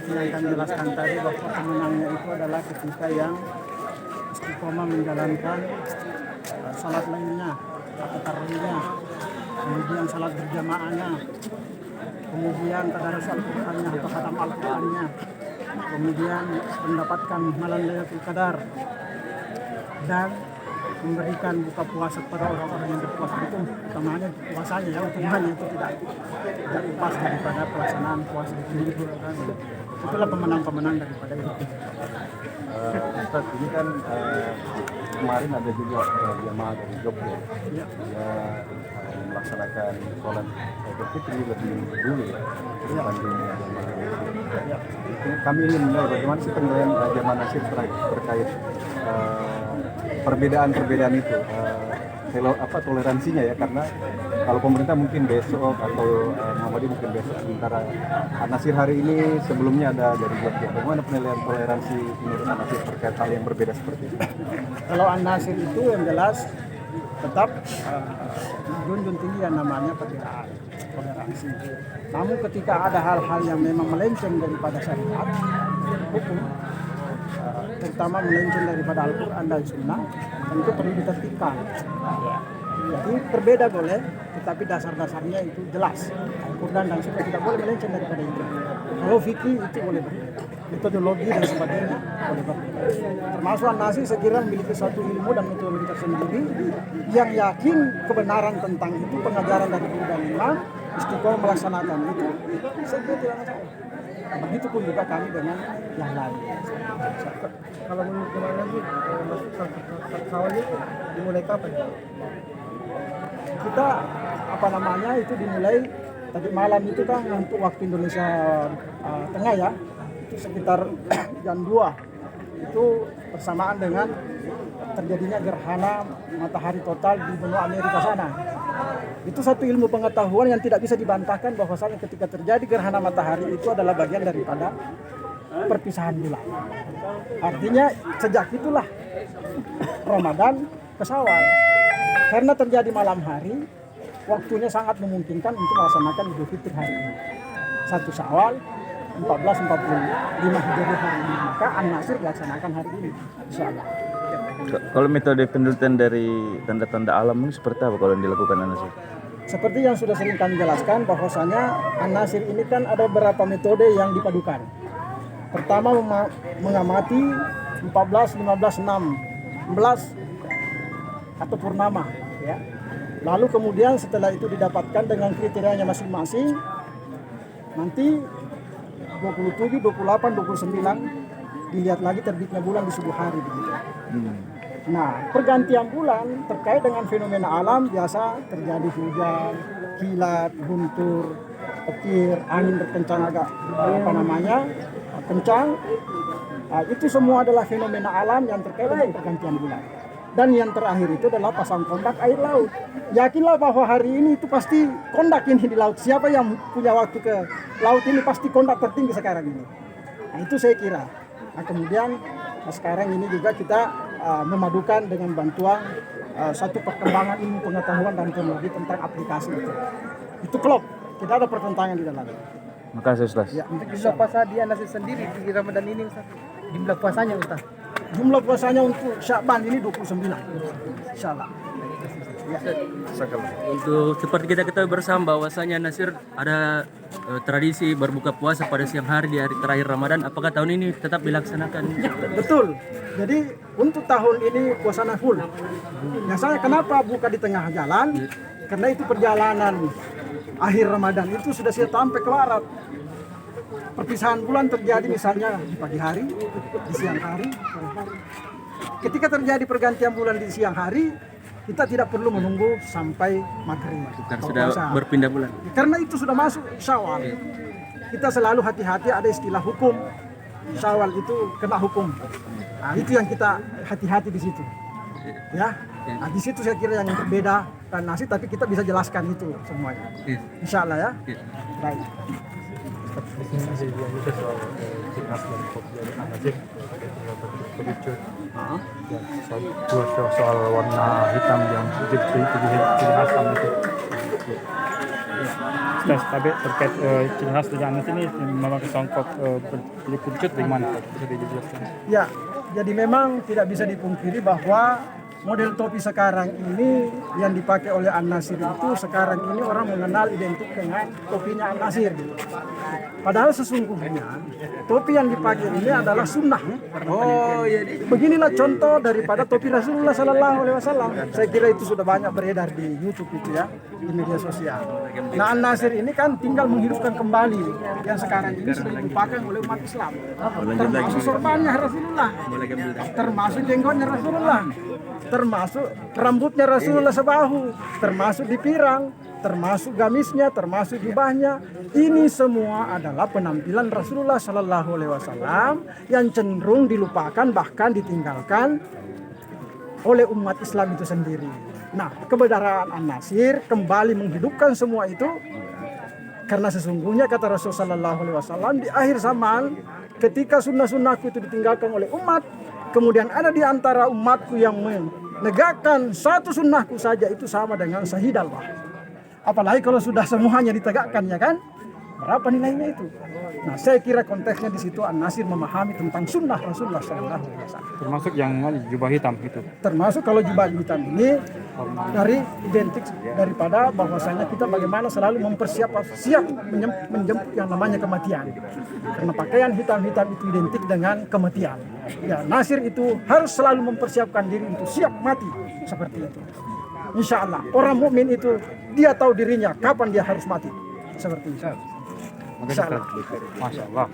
seperti yang kami jelaskan tadi bahwa pemenangnya itu adalah ketika yang istiqomah menjalankan salat lainnya atau tarawihnya, kemudian salat berjamaahnya, kemudian tadarus Al-Qur'annya atau khatam Al-Qur'annya, kemudian mendapatkan malam Lailatul Qadar dan memberikan buka puasa kepada orang-orang yang berpuasa. Itu utamanya puasanya ya, hukumannya itu tidak lepas daripada pelaksanaan puasa itu. Itulah pemenang-pemenang daripada itu. Ustaz, ini kan kemarin ada juga jamaah dari Jogja ya. Melaksanakan sholat Idul Fitri lebih dulu ya dibanding jamaah. Ya. Kami ingin menilai bagaimana sih penilaian jamaah Nasir terkait perbedaan-perbedaan itu, toleransinya ya, karena kalau pemerintah mungkin besok atau Muhammadiyah mungkin besok, sementara Nasir hari ini sebelumnya ada dari Jogja. Bagaimana penilaian toleransi menurut Nasir terkait hal yang berbeda seperti itu? Kalau Nasir itu yang jelas tetap junjung tinggi yang namanya perbedaan toleransi. Namun ketika ada hal-hal yang memang melenceng daripada syariat hukum, terutama melenceng daripada Al-Quran dan Sunnah, tentu perlu ditertibkan. Jadi berbeda boleh, tetapi dasar-dasarnya itu jelas. Al-Quran dan Sunnah tidak boleh melenceng daripada itu. Kalau fikih itu boleh berbeda, metodologi dan sebagainya boleh berbeda. Termasuk An-Nasir saya kira memiliki suatu ilmu dan metodologi tersendiri yang yakin kebenaran tentang itu, pengajaran dari guru dan imam, istiqomah melaksanakan itu, saya kira tidak masalah. Begitupun juga kami dengan yang lain. Kalau menurut kemana sih masuk sawahnya dimulai kapan? Kita itu dimulai tadi malam itu kan untuk waktu Indonesia Tengah ya, itu sekitar jam 2 itu bersamaan dengan terjadinya gerhana matahari total di benua Amerika sana. Itu satu ilmu pengetahuan yang tidak bisa dibantahkan bahwasanya ketika terjadi gerhana matahari itu adalah bagian daripada perpisahan bulan. Artinya sejak itulah Ramadan ke Syawal. Karena terjadi malam hari, waktunya sangat memungkinkan untuk melaksanakan Idul Fitri hari ini. 1 Syawal 1445 Hijriah hari ini. Maka An-Nasir dilaksanakan hari ini, insyaallah. Kalau metode penelitian dari tanda-tanda alam ini seperti apa kalau yang dilakukan An-Nasir? Seperti yang sudah sering kami jelaskan bahwasanya An-Nasir ini kan ada beberapa metode yang dipadukan. Pertama mengamati 14, 15, 16 atau purnama ya. Lalu kemudian setelah itu didapatkan dengan kriterianya masing-masing, nanti 27, 28, 29 dilihat lagi terbitnya bulan di subuh hari begitu. Nah, pergantian bulan terkait dengan fenomena alam biasa terjadi hujan, kilat, guntur, petir, angin berkencang agak kencang. Nah, itu semua adalah fenomena alam yang terkait dengan pergantian bulan. Dan yang terakhir itu adalah pasang kondak air laut. Yakinlah bahwa hari ini itu pasti kondak ini di laut. Siapa yang punya waktu ke laut ini pasti kondak tertinggi sekarang ini. Nah, itu saya kira. Nah, kemudian sekarang ini juga kita memadukan dengan bantuan satu perkembangan ilmu pengetahuan dan teknologi tentang aplikasi itu. Itu klop. Tidak ada pertentangan di dalamnya. Makasih Ustaz. Ya, Untuk jumlah puasa di An-Nasir sendiri di Ramadan ini Ustaz. Jumlah puasanya Ustaz. Jumlah puasanya untuk Sya'ban ini 29. Insyaallah. Ya. Untuk seperti kita ketahui bersama bahwasanya Nasir ada tradisi berbuka puasa pada siang hari di hari terakhir Ramadan. Apakah tahun ini tetap dilaksanakan? Betul. Jadi untuk tahun ini puasanya full. Yang saya kenapa buka di tengah jalan? Karena itu perjalanan akhir Ramadan itu sudah siap sampai ke barat. Perpisahan bulan terjadi misalnya di pagi hari, di siang hari. Ketika terjadi pergantian bulan di siang hari, kita tidak perlu menunggu sampai maghrib. Karena sudah berpindah bulan. Karena itu sudah masuk Syawal. Kita selalu hati-hati, ada istilah hukum. Syawal itu kena hukum. Nah, itu yang kita hati-hati di situ. Ya. Nah, di situ saya kira yang berbeda dan Nasir, tapi kita bisa jelaskan itu semuanya. Insyaallah ya. Baik. Di sini dia juga soal timnas dan dari An-Nasir kelucut dan soal warna hitam yang jadi ciri khas itu. Ustaz, tapi terkait ciri khas dari Anas ini memakai songkok berkerucut bagaimana? Bisa dijelaskan? Ya, jadi memang tidak bisa dipungkiri bahwa model topi sekarang ini yang dipakai oleh An-Nasir itu sekarang ini orang mengenal identik dengan topinya An-Nasir. Padahal sesungguhnya topi yang dipakai ini adalah sunnah. Oh iya. Beginilah contoh daripada topi Rasulullah Sallallahu Alaihi Wasallam. Saya kira itu sudah banyak beredar di YouTube itu ya, di media sosial. Nah An-Nasir ini kan tinggal menghidupkan kembali yang sekarang ini sudah dilupakan oleh umat Islam. Termasuk sorbannya Rasulullah, termasuk jenggotnya Rasulullah, termasuk rambutnya Rasulullah sebahu, termasuk di pirang, termasuk gamisnya, termasuk jubahnya. Ini semua adalah penampilan Rasulullah Sallallahu Alaihi Wasallam yang cenderung dilupakan bahkan ditinggalkan oleh umat Islam itu sendiri. Nah, kebenaran An-Nasir kembali menghidupkan semua itu karena sesungguhnya kata Rasulullah Sallallahu Alaihi Wasallam di akhir zaman ketika sunnah-sunnahku itu ditinggalkan oleh umat, kemudian ada di antara umatku yang menegakkan satu sunnahku saja, itu sama dengan syahid Allah. Apalagi kalau sudah semuanya ditegakkan, ya kan? Berapa nilainya itu? Nah, saya kira konteksnya di situ An-Nasir memahami tentang sunnah Rasulullah SAW. Termasuk yang jubah hitam itu. Termasuk kalau jubah hitam ini dari identik daripada bahwasanya kita bagaimana selalu siap menjemput yang namanya kematian. Karena pakaian hitam-hitam itu identik dengan kematian. Ya, Nasir itu harus selalu mempersiapkan diri untuk siap mati seperti itu. Insya Allah orang mukmin itu dia tahu dirinya kapan dia harus mati seperti itu. Masya Allah.